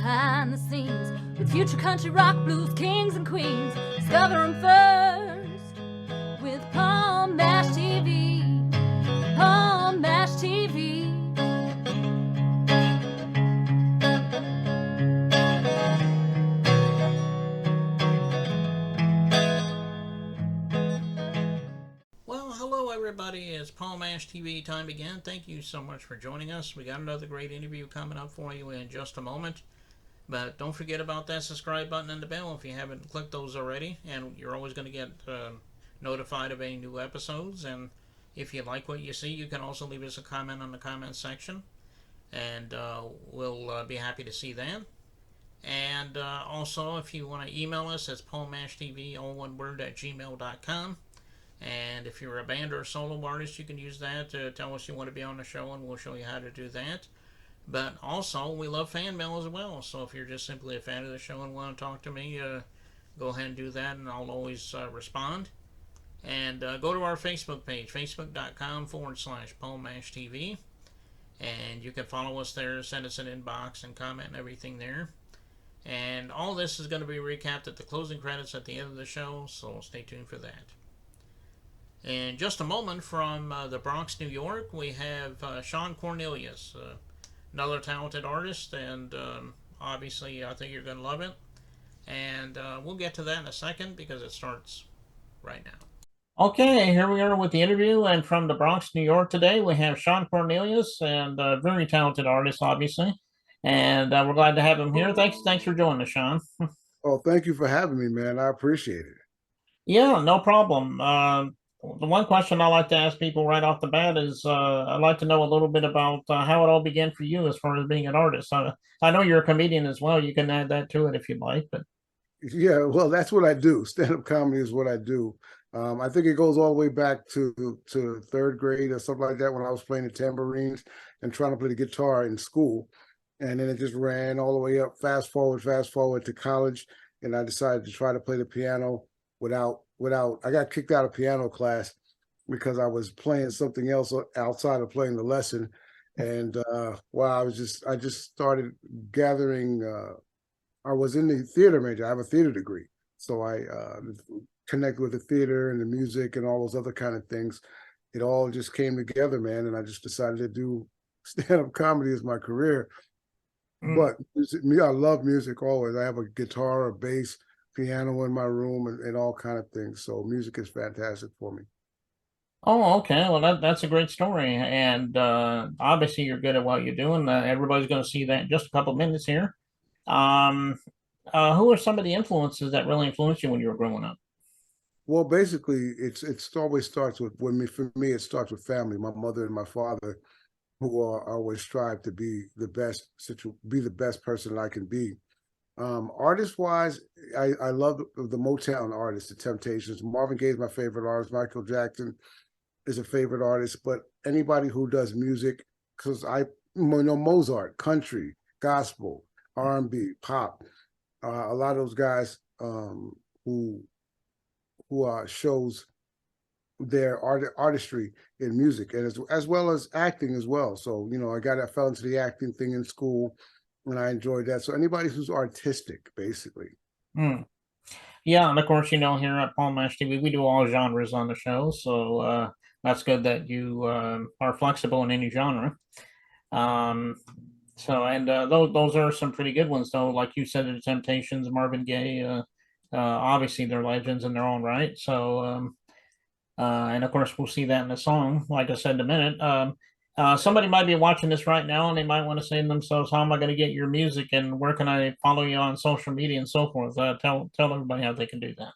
behind the scenes with future country rock blues kings and queens. Discover them first with Paul Mash TV. Paul Mash TV. Well, hello everybody. It's Paul Mash TV time again. Thank you so much for joining us. We got another great interview coming up for you in just a moment. But don't forget about that subscribe button and the bell if you haven't clicked those already. And you're always going to get notified of any new episodes. And if you like what you see, you can also leave us a comment on the comment section. And we'll be happy to see that. And also, if you want to email us, it's paulmashtv, all one word, at gmail.com. And if you're a band or a solo artist, you can use that to tell us you want to be on the show, and we'll show you how to do that. But also, we love fan mail as well. So if you're just simply a fan of the show and want to talk to me, go ahead and do that, and I'll always respond. And go to our Facebook page, facebook.com/PaulMashTV. And you can follow us there, send us an inbox, and comment and everything there. And all this is going to be recapped at the closing credits at the end of the show, so stay tuned for that. In just a moment, from the Bronx, New York, we have Shawn Cornelius, another talented artist, and obviously I think you're going to love it. And we'll get to that in a second because it starts right now. Okay, here we are with the interview, and from the Bronx, New York today, we have Shawn Cornelius, and a very talented artist, obviously. And we're glad to have him here. Thanks for joining us, Shawn. Oh, thank you for having me, man. I appreciate it. Yeah, no problem. The one question I like to ask people right off the bat is I'd like to know a little bit about how it all began for you as far as being an artist. I know you're a comedian as well. You can add that to it if you'd like. But yeah, well, that's what I do. Stand-up comedy is what I do. I think it goes all the way back to third grade or something like that when I was playing the tambourines and trying to play the guitar in school. And then it just ran all the way up, fast forward to college. And I decided to try to play the piano without I got kicked out of piano class because I was playing something else outside of playing the lesson. And I just started gathering. I was in the theater major. I have a theater degree, so I connected with the theater and the music and all those other kind of things. It all just came together, man, and I just decided to do stand-up comedy as my career. But I love music always. I have a guitar, a bass, piano in my room, and all kind of things. So music is fantastic for me. oh, okay. Well, that's a great story, and obviously you're good at what you're doing. Everybody's going to see that in just a couple of minutes here. Who are some of the influences that really influenced you when you were growing up? Well, basically, it always starts with for me, it starts with family. My mother and my father, who always strive to be the best person I can be. Artist wise, I love the Motown artists, the Temptations. Marvin Gaye is my favorite artist. Michael Jackson is a favorite artist. But anybody who does music, because I know Mozart, country, gospel, R&B, pop, a lot of those guys who shows their artistry in music, and as well as acting as well. So I fell into the acting thing in school. And I enjoyed that. So anybody who's artistic, basically. Yeah, and of course, here at Paul Mash TV, we do all genres on the show. So that's good that you are flexible in any genre. Those are some pretty good ones, though. Like you said, the Temptations, Marvin Gaye, obviously they're legends in their own right. So, and of course, we'll see that in the song, like I said in a minute. Somebody might be watching this right now and they might want to say to themselves, how am I going to get your music and where can I follow you on social media and so forth? Tell everybody how they can do that.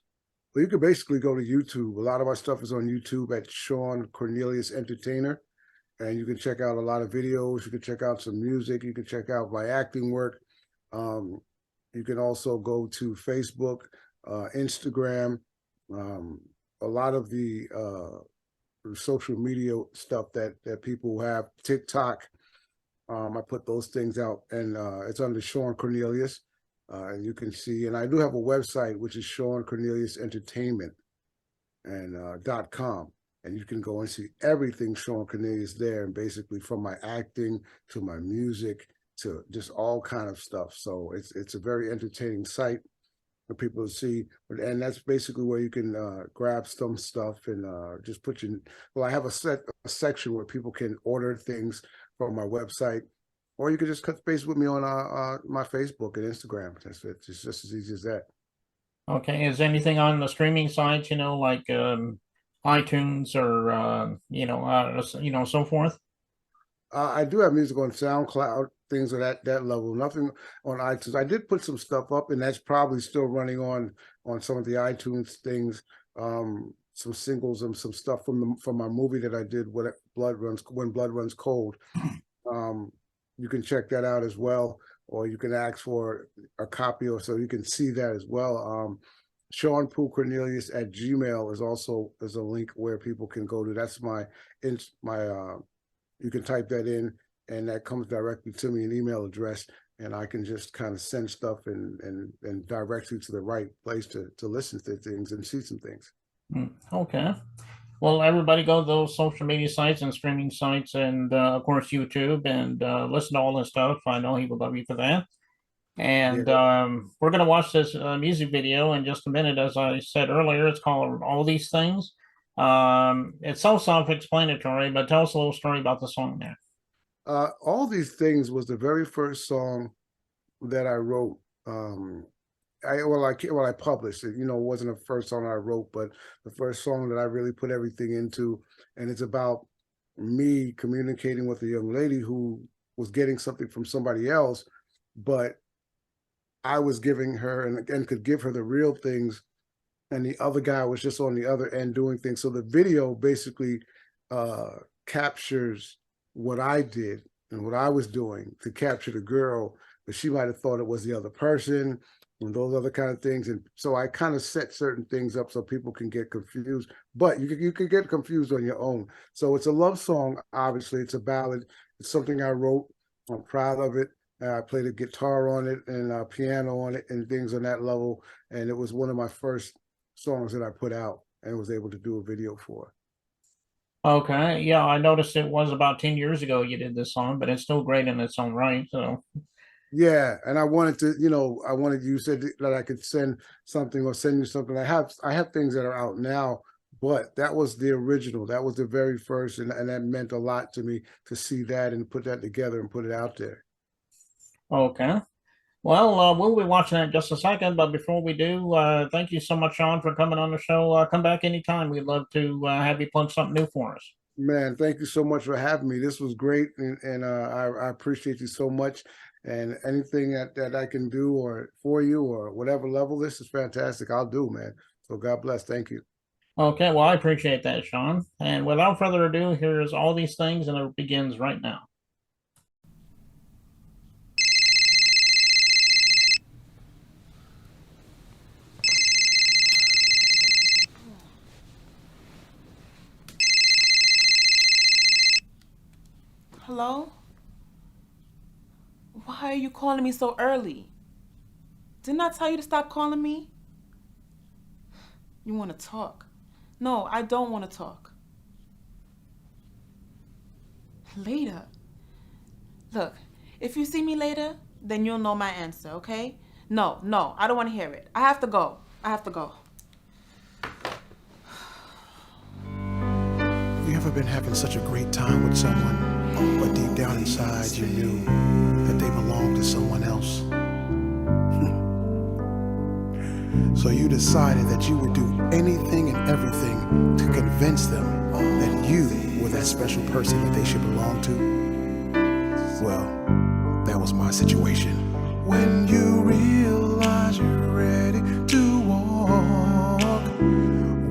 Well, you can basically go to YouTube. A lot of our stuff is on YouTube at Shawn Cornelius Entertainer. And you can check out a lot of videos. You can check out some music. You can check out my acting work. You can also go to Facebook, Instagram, a lot of the social media stuff that people have, TikTok. I put those things out, and it's under Shawn Cornelius. And you can see, and I do have a website, which is Shawn Cornelius Entertainment and .com. And you can go and see everything Shawn Cornelius there. And basically from my acting to my music to just all kind of stuff. So it's a very entertaining site for people to see, and that's basically where you can grab some stuff and just put your. Well, I have a section where people can order things from my website, or you can just touch base with me on my Facebook and Instagram. That's it. It's just as easy as that. Okay. Is anything on the streaming sites, like iTunes or so forth? I do have music on SoundCloud, things of that level. Nothing on iTunes. I did put some stuff up, and that's probably still running on some of the iTunes things. Some singles and some stuff from my movie that I did when Blood Runs Cold. You can check that out as well, or you can ask for a copy, or so you can see that as well. Shawn Cornelius at Gmail is a link where people can go to. That's my you can type that in, and that comes directly to me, an email address, and I can just kind of send stuff and direct you to the right place to listen to things and see some things. Okay. Well, everybody go to those social media sites and streaming sites, and of course YouTube, and listen to all this stuff. I know he will love you for that. And we're going to watch this music video in just a minute. As I said earlier, it's called All These Things. It's so self-explanatory, but tell us a little story about the song there. All These Things was the very first song that I wrote. I published it. It wasn't the first song I wrote, but the first song that I really put everything into. And it's about me communicating with a young lady who was getting something from somebody else, but I was giving her and could give her the real things, and the other guy was just on the other end doing things. So the video basically captures what I did and what I was doing to capture the girl, but she might have thought it was the other person and those other kind of things. And so I kind of set certain things up so people can get confused, but you can get confused on your own. So it's a love song. Obviously, it's a ballad. It's something I wrote. I'm proud of it. I played a guitar on it and piano on it and things on that level. And it was one of my first songs that I put out and was able to do a video for. Okay. Yeah, I noticed it was about 10 years ago you did this song, but it's still great in its own right. So yeah, and I wanted to, you said that I could send something or send you something. I have things that are out now, but that was the original. That was the very first, and that meant a lot to me to see that and put that together and put it out there. Okay. Well, we'll be watching that in just a second, but before we do, thank you so much, Shawn, for coming on the show. Come back anytime. We'd love to have you plug something new for us. Man, thank you so much for having me. This was great, and I appreciate you so much. And anything that I can do or for you or whatever level, this is fantastic. I'll do, man. So God bless. Thank you. Okay, well, I appreciate that, Shawn. And without further ado, here's All These Things, and it begins right now. Hello? Why are you calling me so early? Didn't I tell you to stop calling me? You want to talk? No, I don't want to talk. Later? Look, if you see me later, then you'll know my answer, okay? No, I don't want to hear it. I have to go. You ever been having such a great time with someone, but deep down inside you knew that they belonged to someone else? So you decided that you would do anything and everything to convince them that you were that special person that they should belong to? Well, that was my situation. When you realize you're ready to walk,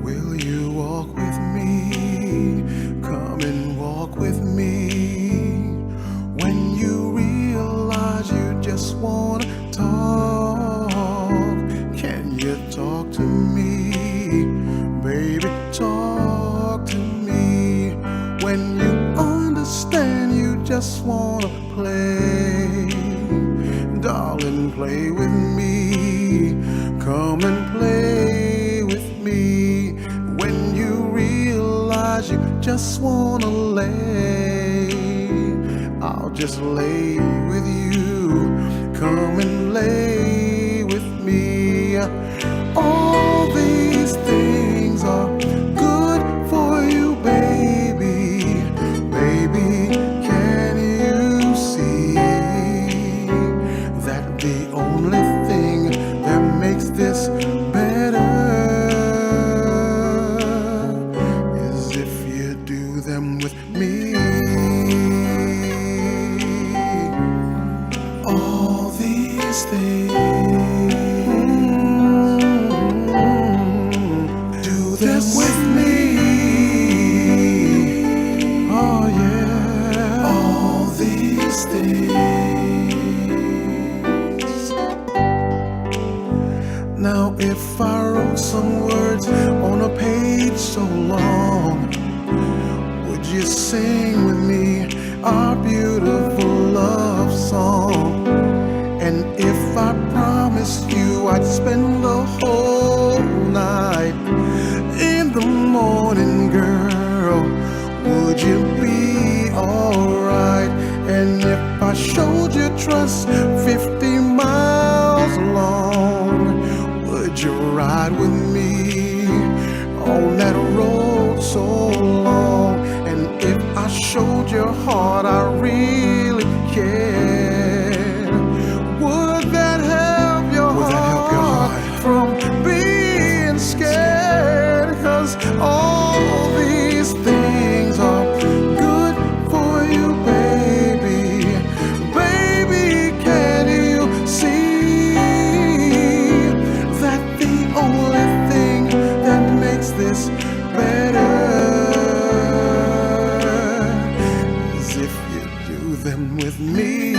will you walk with me? Come and walk with me. When you realize you just want to talk, can you talk to me? Baby, talk to me. When you understand you just want to play, darling, play with me. Come and play with me. When you realize you just want to lay, I'll just lay with you. come and lay with me. All these things are good for you, baby. Baby, can you see that the only thing that makes this better is if you do them with me? All these things, do them with me. Oh yeah, all these things. Now if I wrote some words on a page so long, would you sing with me our beautiful love song? And if I promised you I'd spend the whole night, in the morning, girl, would you be alright? And if I showed you trust 50 miles long, would you ride with me on that road so long? And if I showed your heart I really cared, would that help your heart from being scared? 'Cause all these things are good for you, baby. Baby, can you see that the only thing that makes this better is if you do them with me?